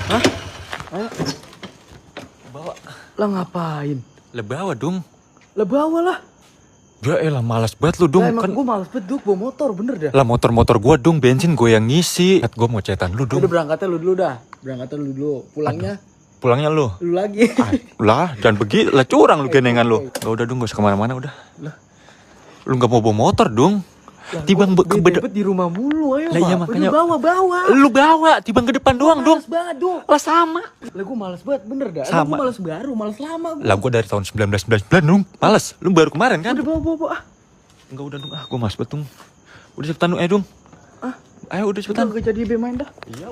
Hah? Ayo. Bawa. Lah ngapain? Lah bawa dong. Lah bawa lah. Ya elah malas banget lu dong. Lah emang Kan gue males beduk bawa motor bener dah. lah motor-motor gua dong, bensin gue yang ngisi. Gue mau cetan lu dong. Udah berangkatnya lu dulu dah. Berangkatnya lu dulu. Pulangnya lu. Lu lagi. Lah jangan begitu, lah curang lu genengan lu. Gak udah dong, gak usah kemana-mana udah. Lah. Lu gak mau bawa motor dong. Tibang beda di rumah mulu ayo. Lah iya makanya. Bawa. Lu bawa, tibang ke depan doang dong. Males banget dong. Lah sama. Lah gue males banget bener dah. Sama. Gue males baru, males lama gue. Lah gue dari tahun 1999 dong. Males, lu baru kemarin kan? Udah bawa. Enggak udah dong, gue males banget dong. Udah cepetan dong, dong. Ayo udah cepetan. Udah gak jadi main dah. Iya.